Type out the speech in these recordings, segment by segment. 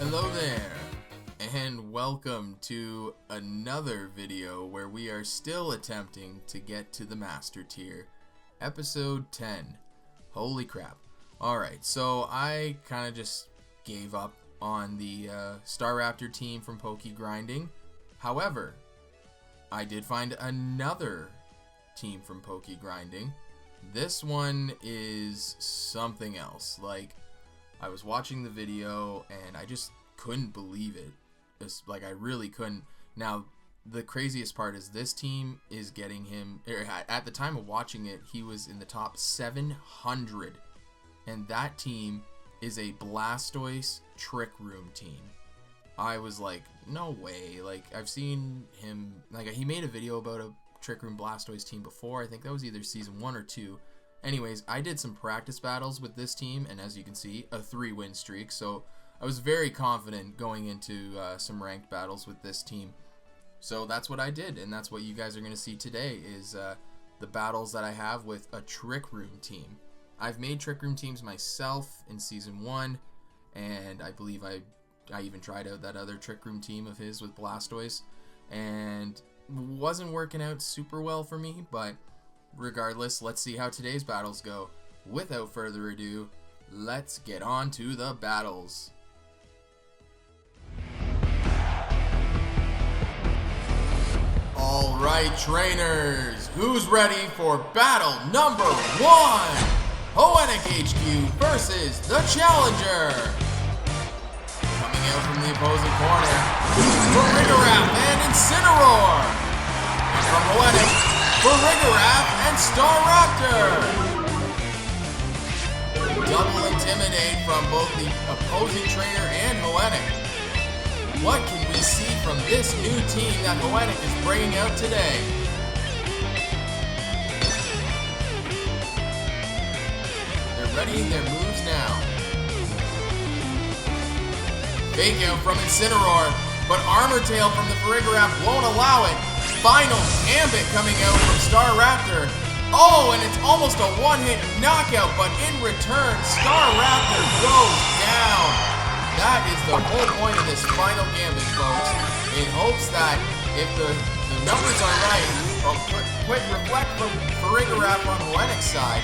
Hello there, and welcome to another video where we are still attempting to get to the Master Tier, Episode 10. Holy crap. Alright, so I kind of just gave up on the Staraptor team from Poke Grinding. However, I did find another team from Poke Grinding. This one is something else. Like, I was watching the video and I just couldn't believe it. Like, I really couldn't. Now, the craziest part is this team is getting him, at the time of watching it, he was in the top 700. And that team is a Blastoise Trick Room team. I was like, no way. Like, I've seen him, like, he made a video about a Trick Room Blastoise team before. I think that was either season 1 or 2. Anyways, I did some practice battles with this team, and as you can see, a 3-win streak. So I was very confident going into some ranked battles with this team. So that's what I did, and that's what you guys are going to see today is the battles that I have with a Trick Room team. I've made Trick Room teams myself in season 1, and I believe I even tried out that other Trick Room team of his with Blastoise, and wasn't working out super well for me, but regardless, let's see how today's battles go. Without further ado, let's get on to the battles. Alright, trainers, who's ready for battle number 1? Hoenn HQ versus the Challenger. Coming out from the opposing corner, Farigiraf and Incineroar. And from Hoenn, Farigiraf and Staraptor. Double Intimidate from both the opposing trainer and Hoenn. What can we see from this new team that Hoenn is bringing out today? They're readying their moves now. Fake out from Incineroar, but Armor Tail from the Farigiraf won't allow it. Final Gambit coming out from Staraptor. Oh, and it's almost a one-hit knockout, but in return, Staraptor goes down. That is the whole point of this Final Gambit, folks. In hopes that if the numbers are right, a quick reflect from Farigiraf on Hoenn's side.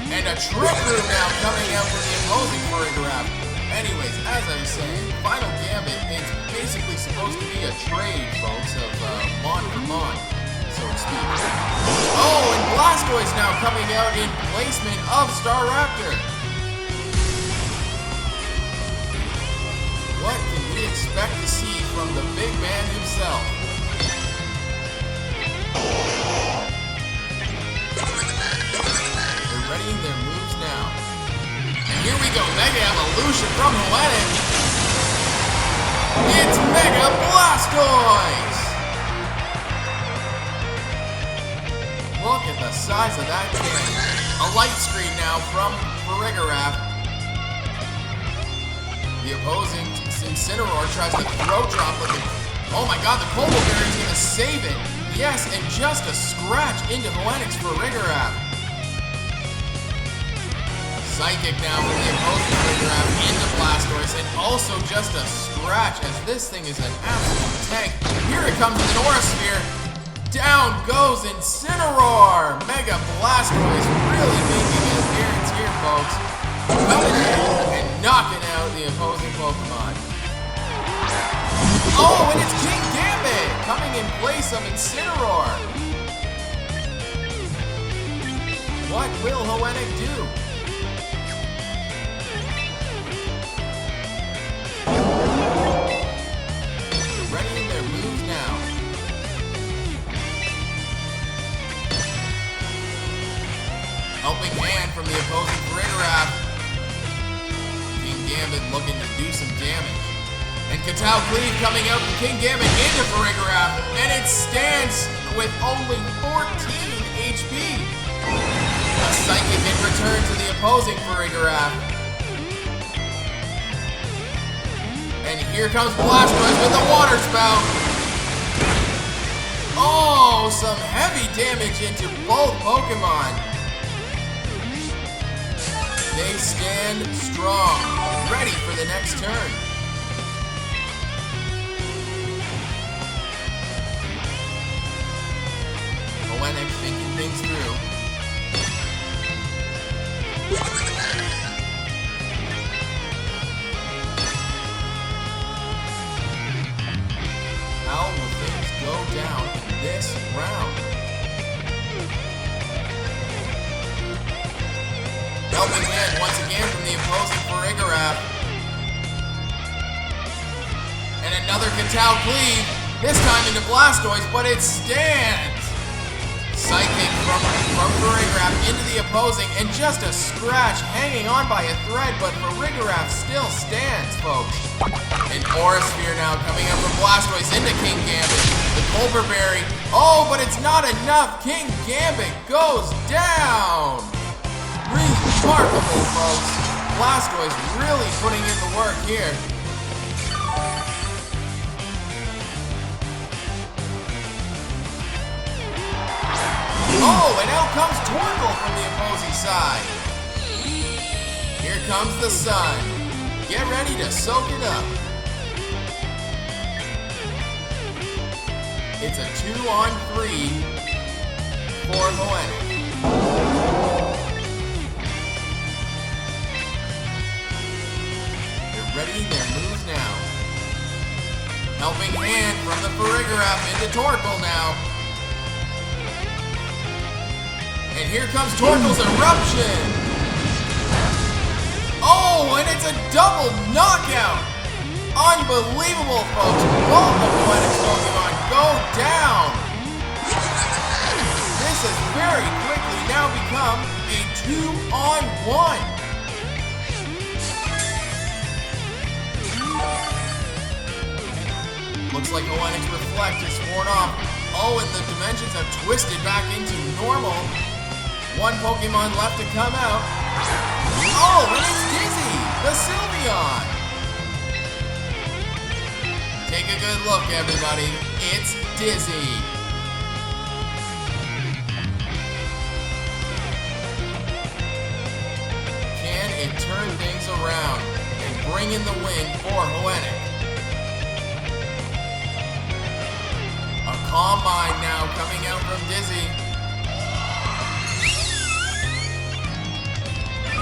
And a Trick Room now coming out from the opposing Farigiraf. Anyways, as I was saying, Final Gambit, it's basically supposed to be a trade, folks, of Mon for Mon, so to speak. Oh, and Blastoise now coming out in placement of Staraptor. What can we expect to see from the big man himself? They're readying their moves now. And here we go, Mega Evolution from Hoenn. It's Mega Blastoise! Look at the size of that cannon. A light screen now from Farigiraf. The opposing Incineroar tries to throw drop with it. Oh my god, the Polar Berry's gonna save it. Yes, and just a scratch into Hoenn's Farigiraf. Psychic now with the opposing Farigiraf into Blastoise, and also just a scratch as this thing is an absolute tank. Here it comes with an Aura Sphere. Down goes Incineroar. Mega Blastoise really making an appearance here, folks. Coming in and knocking out the opposing Pokemon. Oh, and it's King Gambit coming in place of Incineroar. What will Hoenn do? They're readying their moves now. Helping hand from the opposing Farigiraf. Gambit looking to do some damage. And Katal Cleave coming out from King Gambit into Farigiraf, and it stands with only 14 HP. A Psychic in return to the opposing Farigiraf. And here comes Blastoise with the Water Spout. Oh, some heavy damage into both Pokemon. They stand strong, ready for the next turn. Hoennick thinking things through. How will things go down in this round? Helping hand once again from the opposing Farigiraf. And another Katal cleave, this time into Blastoise, but it stands! Psychic from Farigiraf into the opposing, and just a scratch hanging on by a thread, but Farigiraf still stands, folks. An Aura Sphere now coming up from Blastoise into King Gambit. The Culver Berry, oh, but it's not enough! King Gambit goes down! Remarkable, folks. Blastoise really putting in the work here. Oh, and out comes Torkoal from the opposing side. Here comes the sun. Get ready to soak it up. It's a 2-on-3 for Hoennick. Readying their moves now. Helping hand from the Farigiraf into Torkoal now. And here comes Torkoal's Eruption. Oh, and it's a double knockout. Unbelievable, folks. Both of Hoennick's Pokemon go down. This has very quickly now become a 2-on-1. Looks like Hoennick's Reflect is worn off. Oh, and the dimensions have twisted back into normal. One Pokemon left to come out. Oh, and it's Dizzy, the Sylveon. Take a good look, everybody. It's Dizzy. Can it turn things around and bring in the win for Hoennick? Calm Mind now coming out from Dizzy.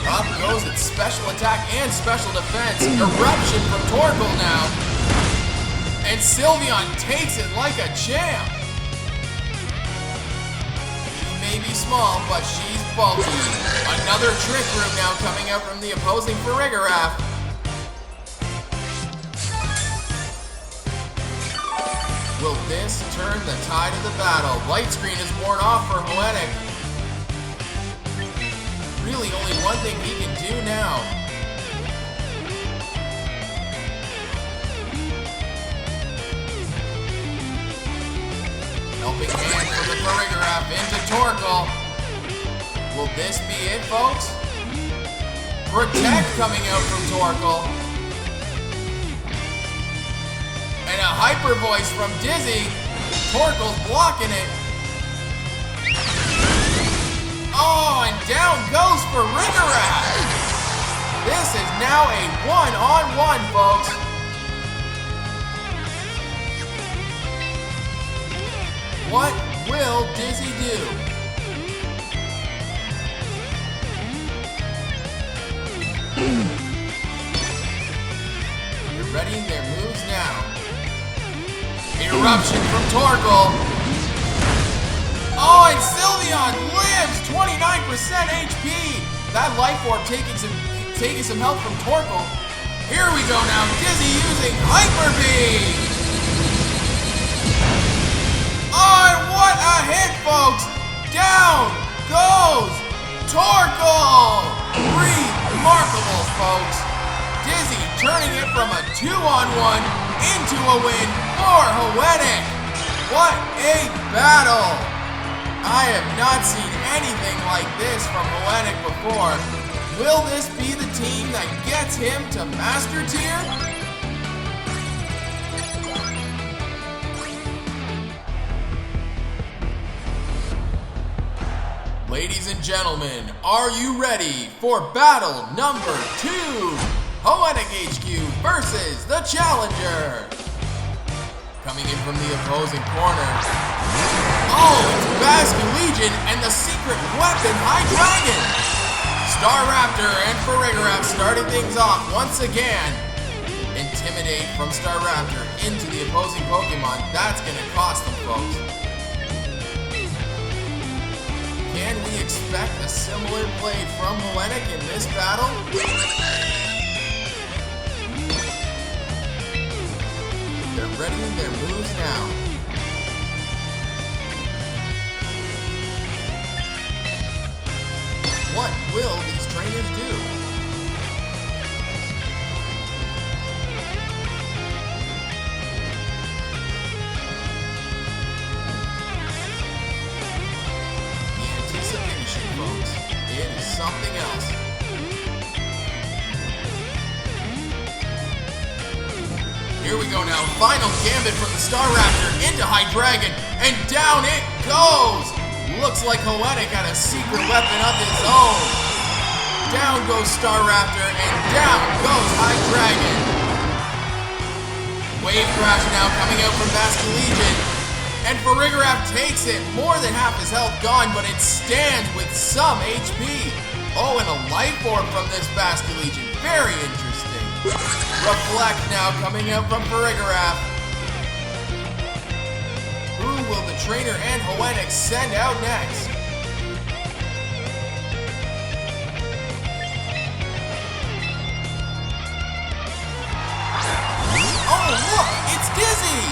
Up goes its special attack and special defense. Eruption from Torkoal now. And Sylveon takes it like a champ. She may be small, but she's bulky. Another Trick Room now coming out from the opposing Farigiraf. Will this turn the tide of the battle? Light Screen is worn off for Hoennick. Really only one thing he can do now. Helping hand from the Farigiraf into Torkoal. Will this be it, folks? Protect coming out from Torkoal. And a Hyper Voice from Dizzy. Torkoal's blocking it. Oh, and down goes Farigiraf. This is now a 1-on-1, folks. What will Dizzy do? They're readying their moves now. Eruption from Torkoal. Oh, and Sylveon lives! 29% HP! That Life Orb taking some help from Torkoal. Here we go now, Dizzy using Hyper Beam! Oh, and what a hit, folks! Down goes Torkoal! Remarkable, folks! Dizzy turning it from a 2-on-1 into a win for Hoennick. What a battle! I have not seen anything like this from Hoennick before. Will this be the team that gets him to Master Tier? Ladies and gentlemen, are you ready for battle number 2? Hoennick HQ versus the Challenger. Coming in from the opposing corner. Oh, it's Basculegion and the secret weapon, High Dragon! Staraptor and Farigiraf starting things off once again. Intimidate from Staraptor into the opposing Pokemon. That's going to cost them, folks. Can we expect a similar play from Hellenic in this battle? They're readying their moves now. What will these trainers do? The anticipation, folks, it is something else. Here we go now. Final gambit from the Staraptor into High Dragon, and down it goes! Looks like Hellenic had a secret weapon of his own. Down goes Staraptor, and down goes High Dragon. Wave Crash now coming out from Basculegion. And Farigiraf takes it. More than half his health gone, but it stands with some HP. Oh, and a life orb from this Basculegion. Very interesting. Reflect now coming out from Farigiraf. Who will the trainer and Hellenic send out next? Oh, look! It's Dizzy!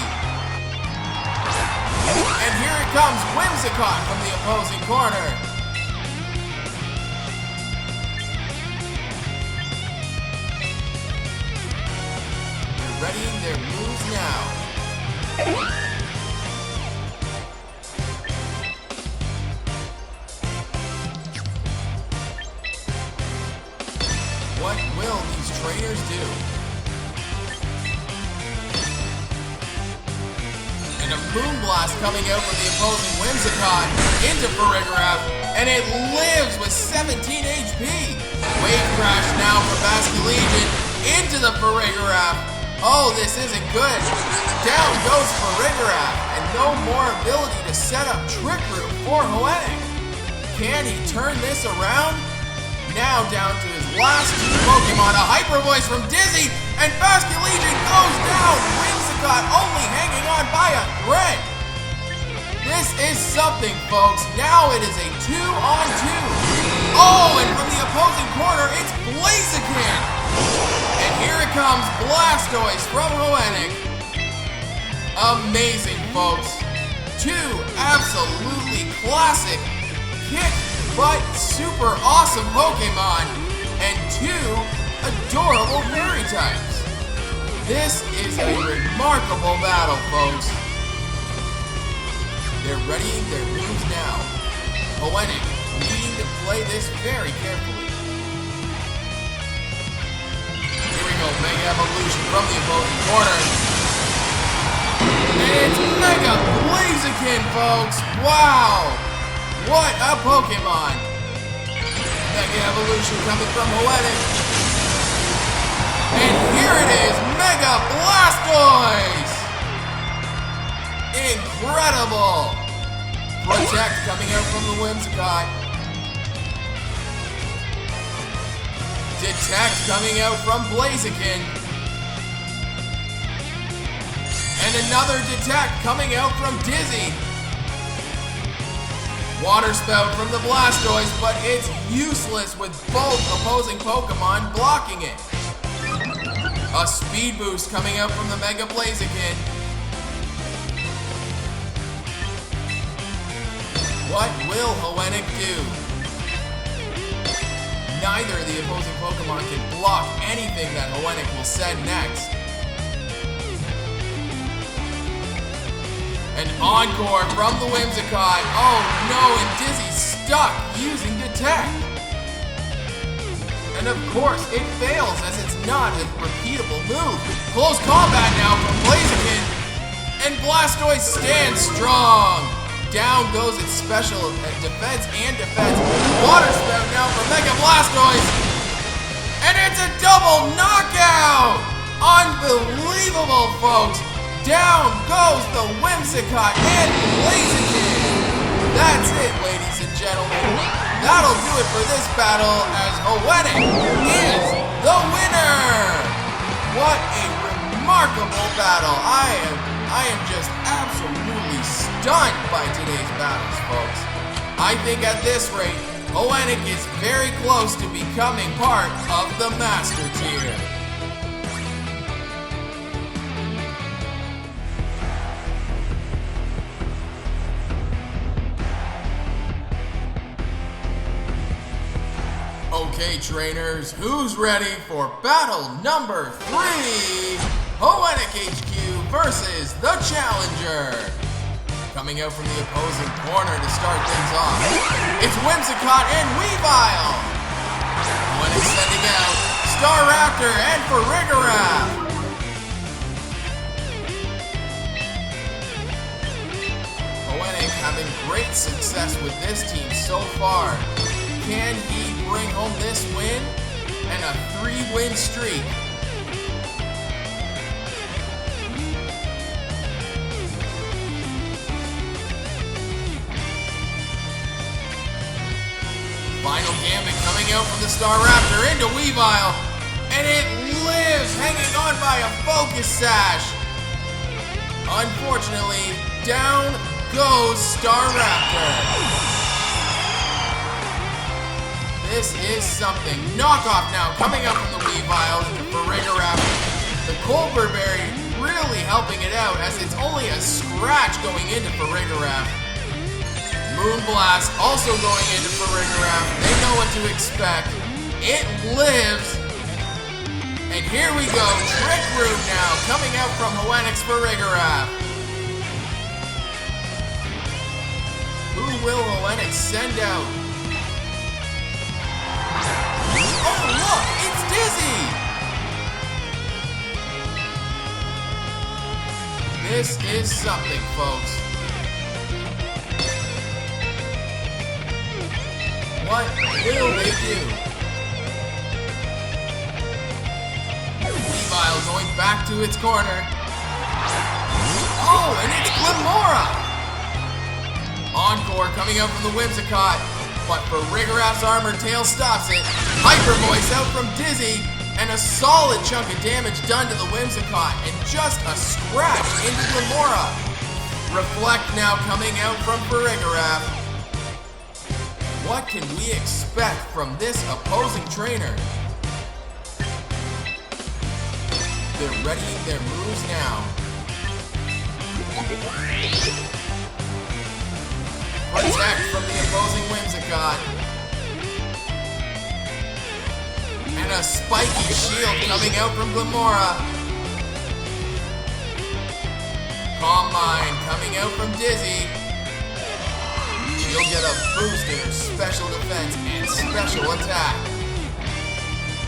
And here it comes, Whimsicott from the opposing corner. They're readying their moves now. What will these trainers do? And a Moonblast coming out from the opposing Whimsicott into Farigiraf, and it lives with 17 HP. Wave Crash now from Basculegion into the Farigiraf. Oh, this isn't good. Down goes Farigiraf, and no more ability to set up Trick Room for Hellenic. Can he turn this around? Now down to his last two Pokemon, a Hyper Voice from Dizzy, and Basculegion goes down! Whimsicott only hanging on by a thread! This is something, folks. Now it is a 2-on-2. Oh, and from the opposing corner, it's Blaziken! And here it comes, Blastoise from Hellenic. Amazing, folks. Two absolutely classic kick but super awesome Pokemon, and two adorable fairy types. This is a remarkable battle, folks. They're readying their moves now. Hellenic needing to play this very carefully. Here we go, Mega Evolution from the opposing corner. And it's Mega Blaziken, folks! Wow! What a Pokemon! Mega Evolution coming from Hellenic. And here it is, Mega Blastoise! Incredible! Protect coming out from the Whimsicott. Detect coming out from Blaziken. And another Detect coming out from Dizzy. Water Spout from the Blastoise, but it's useless with both opposing Pokemon blocking it. A Speed Boost coming out from the Mega Blaziken. What will Hellenic do? Neither of the opposing Pokemon can block anything that Hellenic will send next. An Encore from the Whimsicott. Oh no, and Dizzy's stuck using Detect. And of course, it fails as it's not a repeatable move. Close combat now from Blaziken. And Blastoise stands strong. Down goes its special defense and defense. Water Spout now from Mega Blastoise. And it's a double knockout! Unbelievable, folks! Down goes the Whimsicott and Blaziken! That's it, ladies and gentlemen. That'll do it for this battle as Hellenic is the winner. What a remarkable battle. I am just absolutely stunned by today's battles, folks. I think at this rate, Hellenic is very close to becoming part of the Master Tier. Okay, trainers, who's ready for battle number 3? Hellenic HQ versus the Challenger. Coming out from the opposing corner to start things off, it's Whimsicott and Weavile. Hellenic sending out Staraptor and Farigiraf. Hellenic having great success with this team so far. Can he bring home this win and a 3-win streak? Final gambit coming out from the Staraptor into Weavile, and it lives, hanging on by a focus sash. Unfortunately, down goes Staraptor. This is something. Knockoff now coming up from the Weavile to Farigiraf. The Colbur Berry really helping it out as it's only a scratch going into Farigiraf. Moonblast also going into Farigiraf. They know what to expect. It lives. And here we go. Trick Room now coming out from Hellenic's Farigiraf. Who will Hellenic send out? Oh, look! It's Dizzy! This is something, folks. What will they do? Weavile going back to its corner. Oh, and it's Glimora! Encore coming out from the Whimsicott. But Farigiraf's Armor Tail stops it. Hyper Voice out from Dizzy, and a solid chunk of damage done to the Whimsicott, and just a scratch into Glimora. Reflect now coming out from Farigiraf. What can we expect from this opposing trainer? They're readying their moves now. Protect from the opposing Whimsicott. And a spiky shield coming out from Glimora. Calm Mind coming out from Dizzy. She'll get a boost in her special defense and special attack.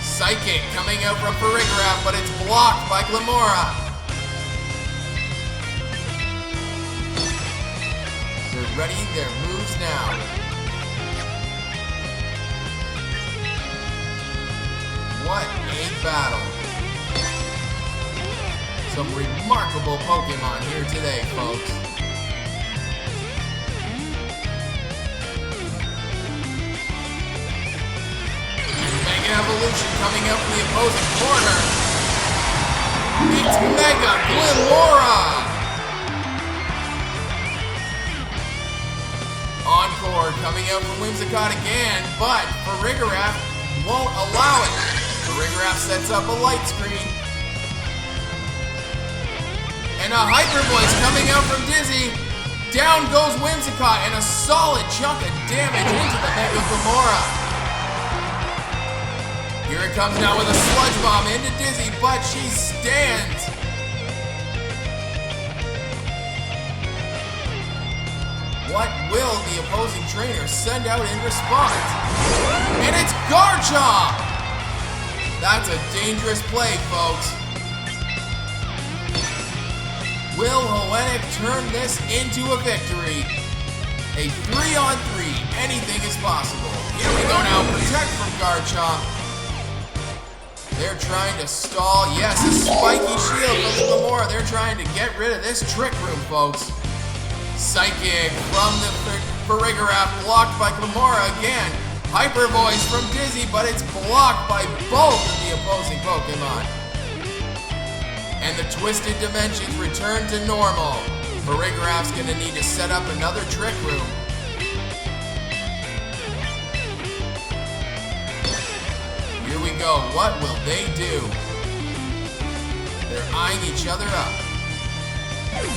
Psychic coming out from Farigiraf, but it's blocked by Glimora. They're readying their moves now. What a battle. Some remarkable Pokemon here today, folks. Mega Evolution coming out from the opposing corner. It's Mega Glimora! Encore coming out from Whimsicott again, but Farigiraf won't allow it. Farigiraf sets up a light screen. And a Hyper Voice coming out from Dizzy. Down goes Whimsicott, and a solid chunk of damage into the Mega Glimora. Here it comes now with a Sludge Bomb into Dizzy, but she stands. What will the opposing trainer send out in response? And it's Garchomp! That's a dangerous play, folks. Will Hellenic turn this into a victory? A 3-on-3, anything is possible. Here we go now, protect from Garchomp. They're trying to stall, yes, a spiky shield from the Glimora. They're trying to get rid of this Trick Room, folks. Psychic from Farigiraf blocked by Gamora again. Hyper Voice from Dizzy, but it's blocked by both of the opposing Pokemon. And the Twisted Dimensions return to normal. Farigiraf's gonna need to set up another Trick Room. Here we go. What will they do? They're eyeing each other up.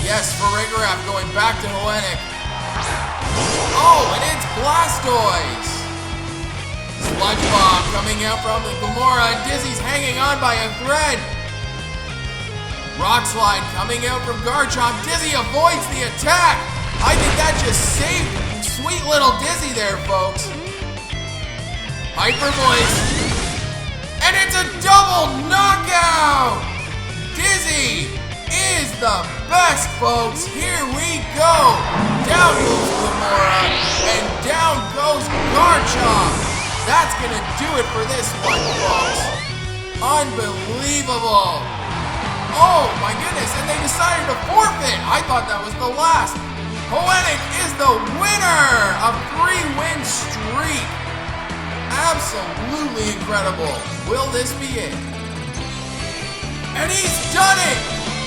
Yes, Farigiraf going back to Hoenn. Oh, and it's Blastoise! Sludge Bomb coming out from the Gamora, and Dizzy's hanging on by a thread. Rock Slide coming out from Garchomp. Dizzy avoids the attack. I think that just saved sweet little Dizzy there, folks. Hyper Voice. And it's a double knockout! Dizzy is the best, folks. Here we go. Down goes Gamora, and down goes Garchomp. That's gonna do it for this one, folks. Unbelievable. Oh my goodness, and they decided to forfeit. I thought that was the last. Hoenn is the winner! A 3-win streak. Absolutely incredible. Will this be it? And he's done it!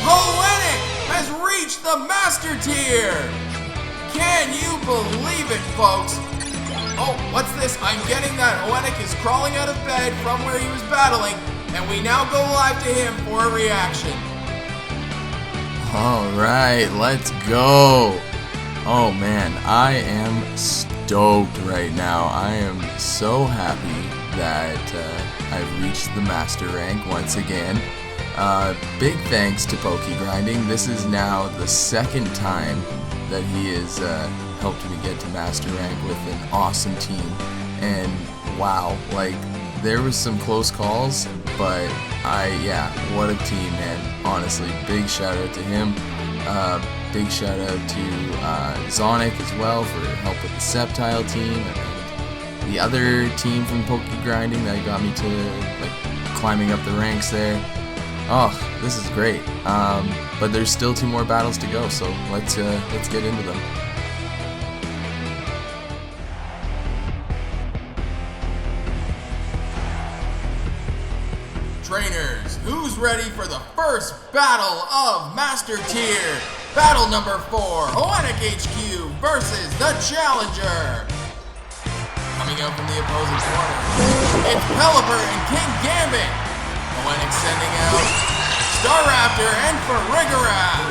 Hoenn has reached the Master Tier! Can you believe it, folks? Oh, what's this? I'm getting that Hoenn is crawling out of bed from where he was battling, and we now go live to him for a reaction. Alright, let's go! Oh man, I am stoked right now. I am so happy that I've reached the Master rank once again. Big thanks to PokeGrinding. This is now the second time that he has helped me get to Master rank with an awesome team. And wow, like, there was some close calls, but what a team, man. Honestly, big shout out to him. Big shout out to Zonic as well for help with the Sceptile team, and the other team from PokeGrinding that got me to like climbing up the ranks there. Oh, this is great. But there's still 2 more battles to go, so let's get into them. Trainers, who's ready for the first battle of Master Tier? Battle number 4, Hoenn HQ versus the Challenger. Coming out from the opposing corner, it's Pelipper and King Gambit. Hoenn sending out Staraptor and Farigiraf.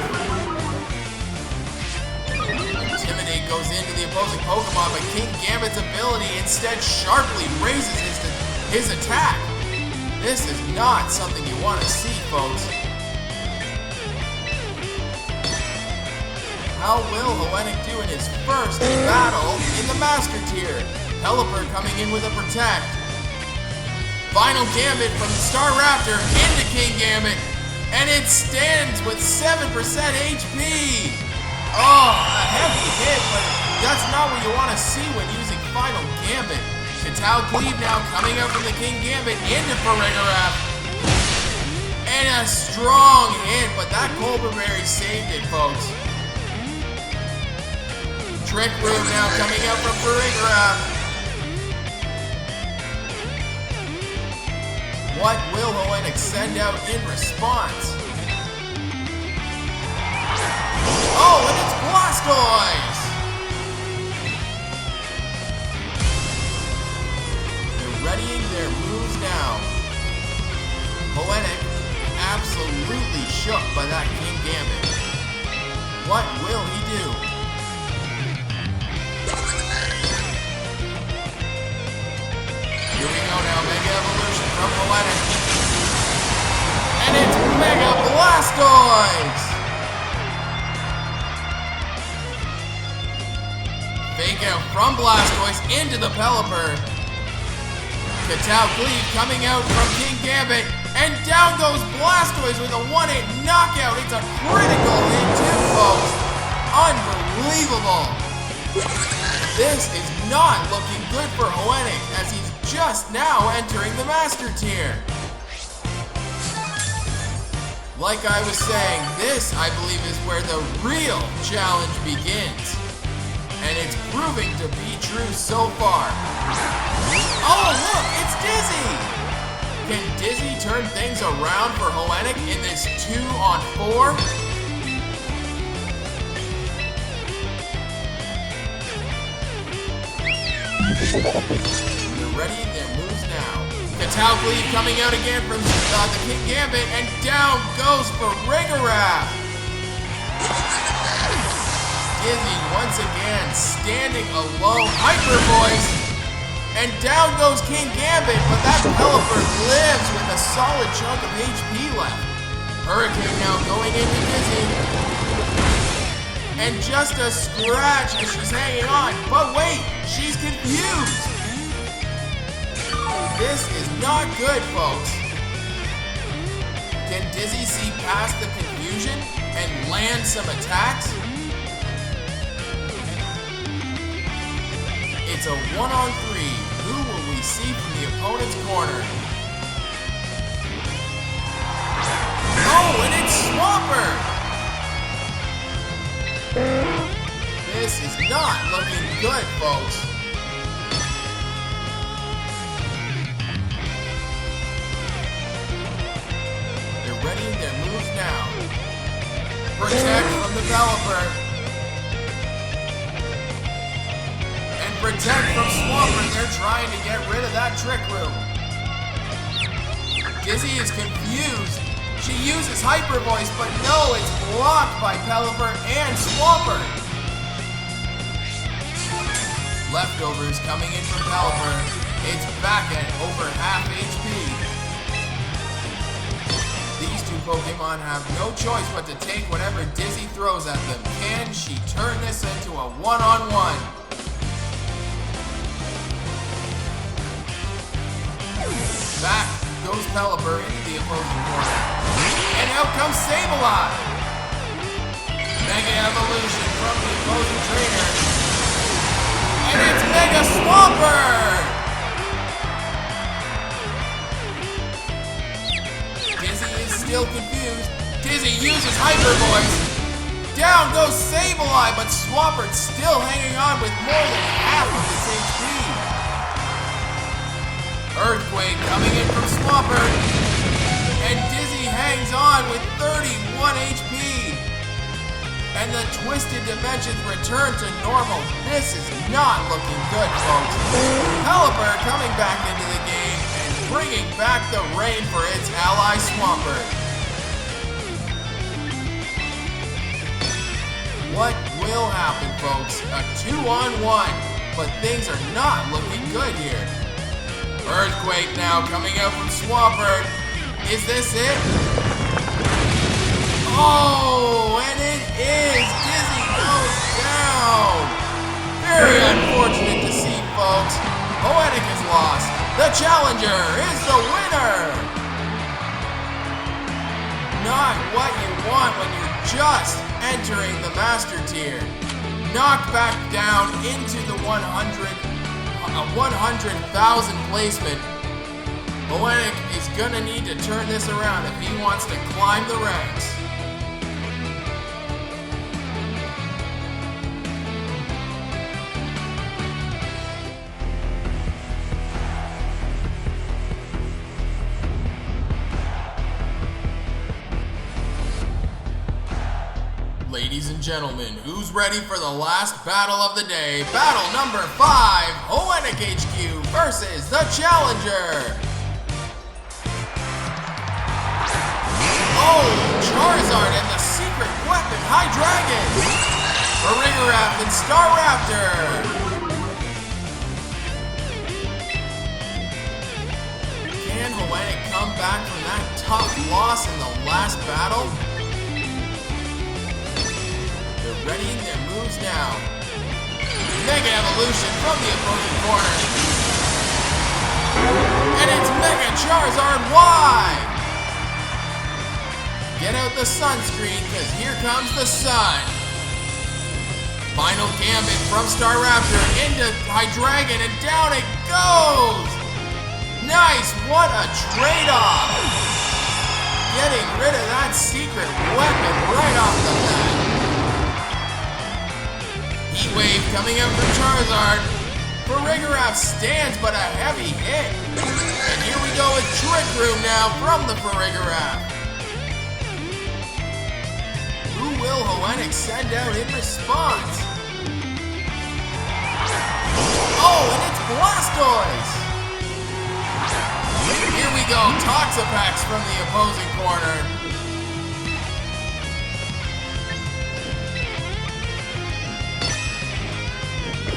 Intimidate goes into the opposing Pokemon, but King Gambit's ability instead sharply raises his attack. This is not something you want to see, folks. How will Hoenn do in his first battle in the Master Tier? Pelipper coming in with a Protect. Final Gambit from the Staraptor into King Gambit, and it stands with 7% HP. Oh, a heavy hit, but that's not what you want to see when using Final Gambit. Katao Cleave now coming out from the King Gambit into Farigiraf. And a strong hit, but that Cobra Berry saved it, folks. Trick Room now coming out from Farigiraf. What will Hoenn send out in response? Oh, and it's Blastoise! They're readying their moves now. Hoenn absolutely shook by that King Gambit. What will he do? Here we go now, Mega Evolution from Hoenn. And it's Mega Blastoise! Fake out from Blastoise into the Pelipper. Katao Cleave coming out from King Gambit. And down goes Blastoise with a 1-hit knockout. It's a critical hit too, folks. Unbelievable. This is not looking good for Hoenn as he's just now entering the Master Tier. Like I was saying, this, I believe, is where the real challenge begins. and it's proving to be true so far. Oh, look, it's Dizzy! Can Dizzy turn things around for Hoenic in this 2-on-4? They're ready, their moves now. Katalgleave coming out again from the King Gambit, and down goes for Rigorap! Dizzy once again standing alone, Hyper Voice! And down goes King Gambit, but that Pelipper lives with a solid chunk of HP left. Hurricane now going into Dizzy. And just a scratch as she's hanging on. But wait, she's confused. This is not good, folks. Can Dizzy see past the confusion and land some attacks? It's a 1-on-3. Who will we see from the opponent's corner? Oh, and it's Swamper! This is not looking good, folks. They're readying their moves now. Protect from the Pelipper. Protect from Swamper, they're trying to get rid of that Trick Room. Dizzy is confused. She uses Hyper Voice, but no, it's blocked by Pelipper and Swamper. Leftovers coming in from Pelipper. It's back at over half HP. These two Pokemon have no choice but to take whatever Dizzy throws at them. Can she turn this into a 1-on-1? Back goes Pelipper into the opposing corner. And out comes Sableye! Mega Evolution from the opposing trainer. And it's Mega Swamper! Dizzy is still confused. Dizzy uses Hyper Voice. Down goes Sableye, but Swamper's still hanging on with more than half of his HP. Earthquake coming in from Swamper, and Dizzy hangs on with 31 HP. And the Twisted Dimensions return to normal. This is not looking good, folks. Pelipper coming back into the game and bringing back the reign for its ally Swamper. What will happen, folks? A 2-on-1, but things are not looking good here. Earthquake now coming out from Swampert. Is this it? Oh, and it is! Dizzy goes down! Very unfortunate to see, folks. Hoenic is lost. The challenger is the winner! Not what you want when you're just entering the Master Tier. Knocked back down into the 100,000 placement. Hoenic is gonna need to turn this around if he wants to climb the ranks. Ladies and gentlemen, who's ready for the last battle of the day? Battle number 5, Hoenic HQ versus the Challenger. Oh, Charizard and the secret weapon, Hydreigon. Rigorap and Staraptor. Can Hoenic come back from that tough loss in the last battle? Readying their moves now. Mega Evolution from the opposing corner. And it's Mega Charizard Y! Get out the sunscreen, because here comes the sun. Final Gambit from Staraptor into Hydreigon, and down it goes! Nice, what a trade-off! Getting rid of that secret weapon right off the bat. Heat Wave coming out from Charizard. Farigiraf stands, but a heavy hit. And here we go with Trick Room now from the Farigiraf. Who will Hoenix send out in response? Oh, and it's Blastoise! Here we go, Toxapex from the opposing corner.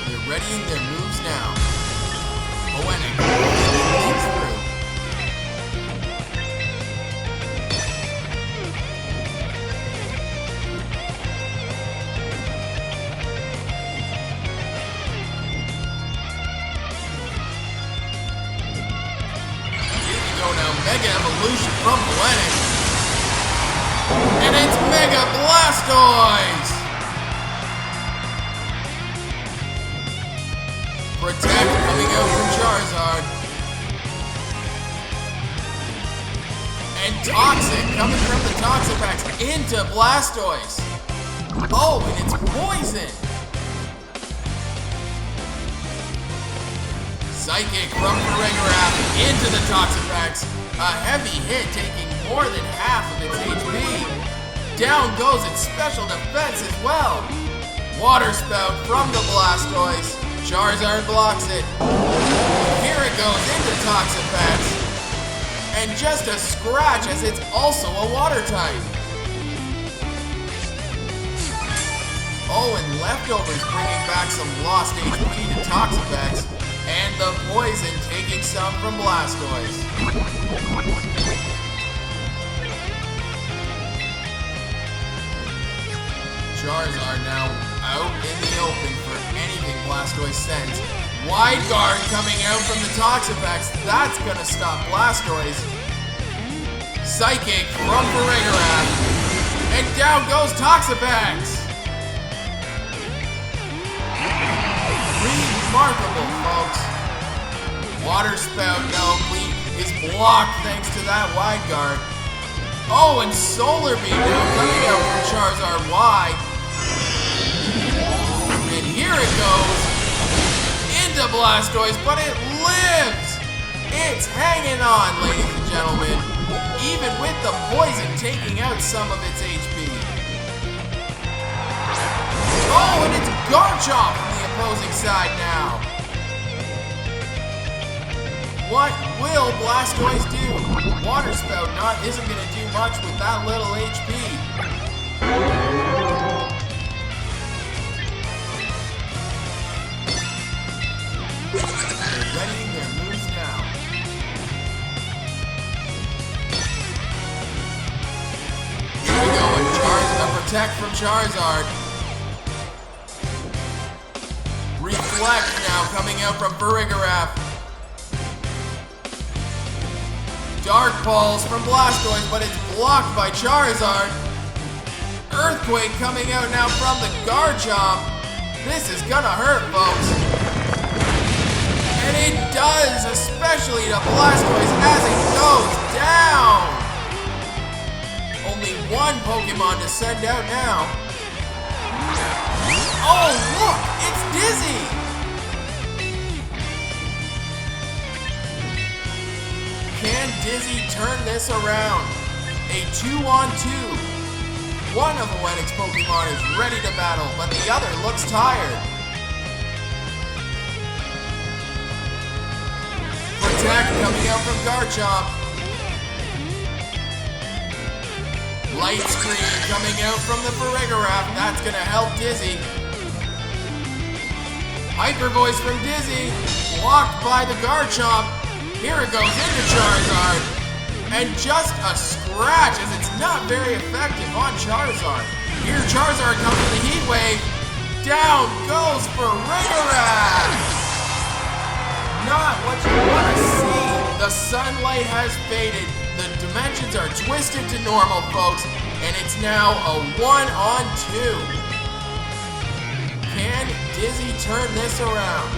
They're readying their moves now. Hoenix leads through. Mega Evolution from Hoenix. And it's Mega Blastoise! Protect coming out from Charizard. And Toxic coming from the Toxapex into Blastoise. Oh, and it's Poison! Psychic from Farigiraf into the Toxapex. A heavy hit taking more than half of its HP. Down goes its special defense as well. Water Spout from the Blastoise. Charizard blocks it. Here it goes into Toxapex. And just a scratch as it's also a water type. Oh, and Leftovers bringing back some lost HP to Toxapex. And the Poison taking some from Blastoise. Charizard now out in the open for anything Blastoise sends. Wide Guard coming out from the Toxapex. That's gonna stop Blastoise. Psychic from Farigiraf. And down goes Toxapex. Remarkable, folks. Water Spout now is blocked thanks to that Wide Guard. Oh, and Solar Beam now coming out from Charizard Y. And here it goes into Blastoise, but it lives! It's hanging on, ladies and gentlemen, even with the Poison taking out some of its HP. Oh, and it's Garchomp from the opposing side now. What will Blastoise do? Water Spout isn't going to do much with that little HP. They're readying their moves now. Here we go with a Protect from Charizard. Reflect now coming out from Farigiraf. Dark Pulse from Blastoise, but it's blocked by Charizard. Earthquake coming out now from the Garchomp. This is gonna hurt, folks. And it does, especially to Blastoise as it goes down. Only one Pokemon to send out now. Oh, look, it's Dizzy. Can Dizzy turn this around? A 2-on-2. One of Hoenix Pokemon is ready to battle, but the other looks tired. Protect coming out from Garchomp. Light Screen coming out from the Farigiraf. That's going to help Dizzy. Hyper Voice from Dizzy. Blocked by the Garchomp. Here it goes into Charizard. And just a scratch as it's not very effective on Charizard. Here Charizard comes with a Heat Wave. Down goes Farigiraf. Not what you want to see. The sunlight has faded. The dimensions are twisted to normal, folks. And it's now a 1-on-2. Can Dizzy turn this around?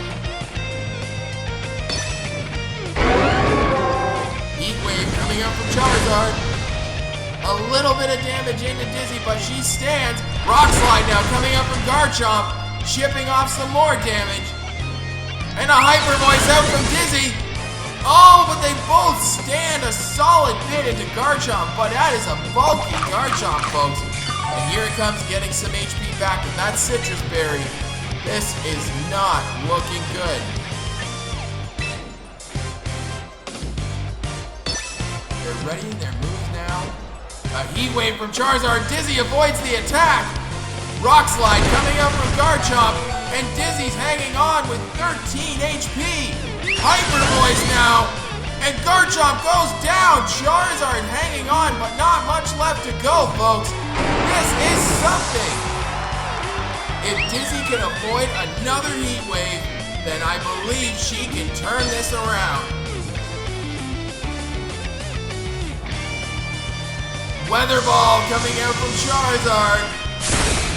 Heat Wave coming up from Charizard. A little bit of damage into Dizzy, but she stands. Rock Slide now coming up from Garchomp. chipping off some more damage. And a hyper voice out from Dizzy. Oh, but they both stand a solid bit into Garchomp, but that is a bulky Garchomp, folks. And here it comes, getting some HP back with that Citrus Berry. This is not looking good. They're ready, their moves now. A Heat Wave from Charizard. Dizzy avoids the attack. Rock Slide coming up from Garchomp, and Dizzy's hanging on with 13 HP. Hyper Voice now, and Garchomp goes down. Charizard hanging on, but not much left to go, folks. This is something. If Dizzy can avoid another Heat Wave, then I believe she can turn this around. Weather Ball coming out from Charizard.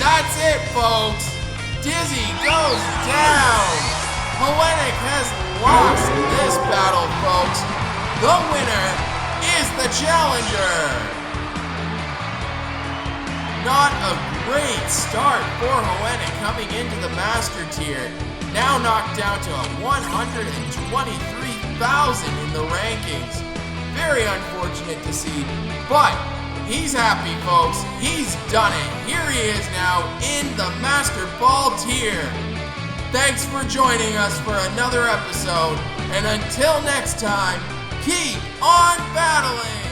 That's it, folks. Dizzy goes down. Poetic has lost this battle, folks. The winner is the challenger. Not a great start for Poetic coming into the Master Tier. Now knocked down to a 123,000 in the rankings. Very unfortunate to see, but he's happy, folks. He's done it. Here he is now in the Master Ball tier. Thanks for joining us for another episode, and until next time, keep on battling!